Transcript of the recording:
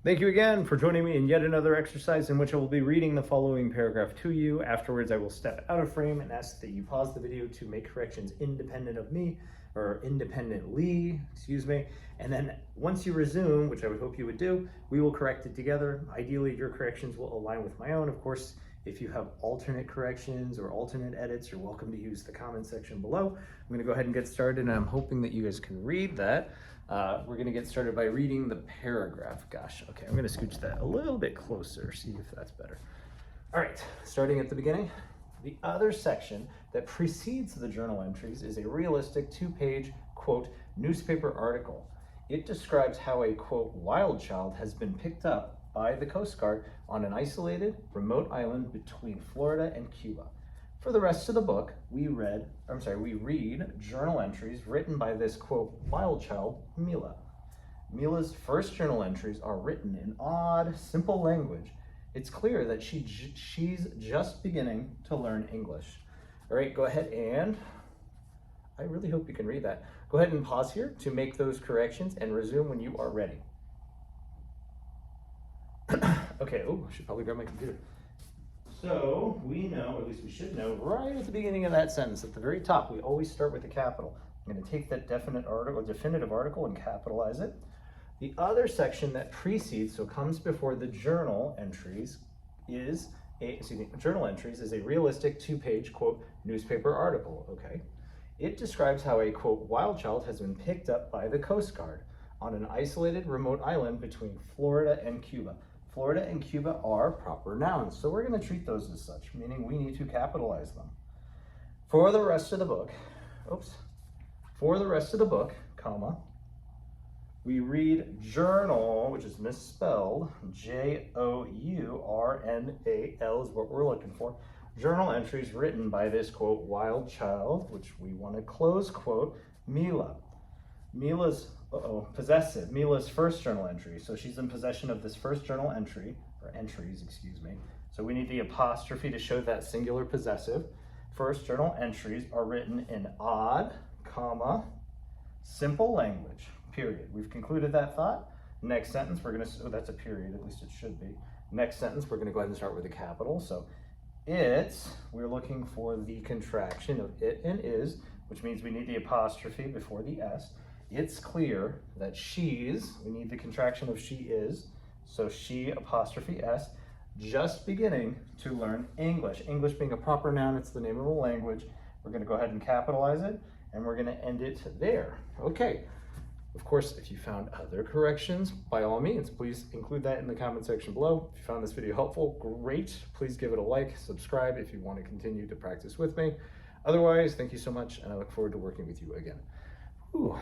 Thank you again for joining me in yet another exercise in which I will be reading the following paragraph to you. Afterwards, I will step out of frame and ask that you pause the video to make corrections independent of me, or independently, excuse me. And then once you resume, which I would hope you would do, we will correct it together. Ideally, your corrections will align with my own. Of course, if you have alternate corrections or alternate edits, you're welcome to use the comment section below. I'm gonna go ahead and get started, and I'm hoping that you guys can read that. We're gonna get started by reading the paragraph. Gosh, okay, I'm gonna scooch that a little bit closer, see if that's better. All right, starting at the beginning. The other section that precedes the journal entries is a realistic 2-page, quote, newspaper article. It describes how a, quote, wild child has been picked up by the Coast Guard on an isolated, remote island between Florida and Cuba. For the rest of the book, we read journal entries written by this, quote, wild child, Mila. Mila's first journal entries are written in odd, simple language. It's clear that she's just beginning to learn English. All right, go ahead and, I really hope you can read that. Go ahead and pause here to make those corrections and resume when you are ready. Okay, oh, I should probably grab my computer. So we know, or at least we should know, right at the beginning of that sentence, at the very top, we always start with a capital. I'm going to take that definitive article and capitalize it. The other section that precedes, so comes before the journal entries, is a realistic 2-page, quote, newspaper article, okay? It describes how a, quote, wild child has been picked up by the Coast Guard on an isolated remote island between Florida and Cuba. Florida and Cuba are proper nouns, so we're going to treat those as such, meaning we need to capitalize them. For the rest of the book, comma, we read journal, which is misspelled, J-O-U-R-N-A-L is what we're looking for. Journal entries written by this, quote, wild child, which we want to close quote, Mila. Mila's possessive, Mila's first journal entry. So she's in possession of this first journal entry, or entries, excuse me. So we need the apostrophe to show that singular possessive. First journal entries are written in odd, comma, simple language, period. We've concluded that thought. Next sentence, we're gonna, oh, that's a period, at least it should be. Next sentence, we're gonna go ahead and start with a capital. So we're looking for the contraction of it and is, which means we need the apostrophe before the S. It's clear that we need the contraction of she is, so she apostrophe S, just beginning to learn English. English being a proper noun, it's the name of the language. We're gonna go ahead and capitalize it, and we're gonna end it there. Okay, of course, if you found other corrections, by all means, please include that in the comment section below. If you found this video helpful, great. Please give it a like, subscribe if you wanna continue to practice with me. Otherwise, thank you so much, and I look forward to working with you again. Ooh.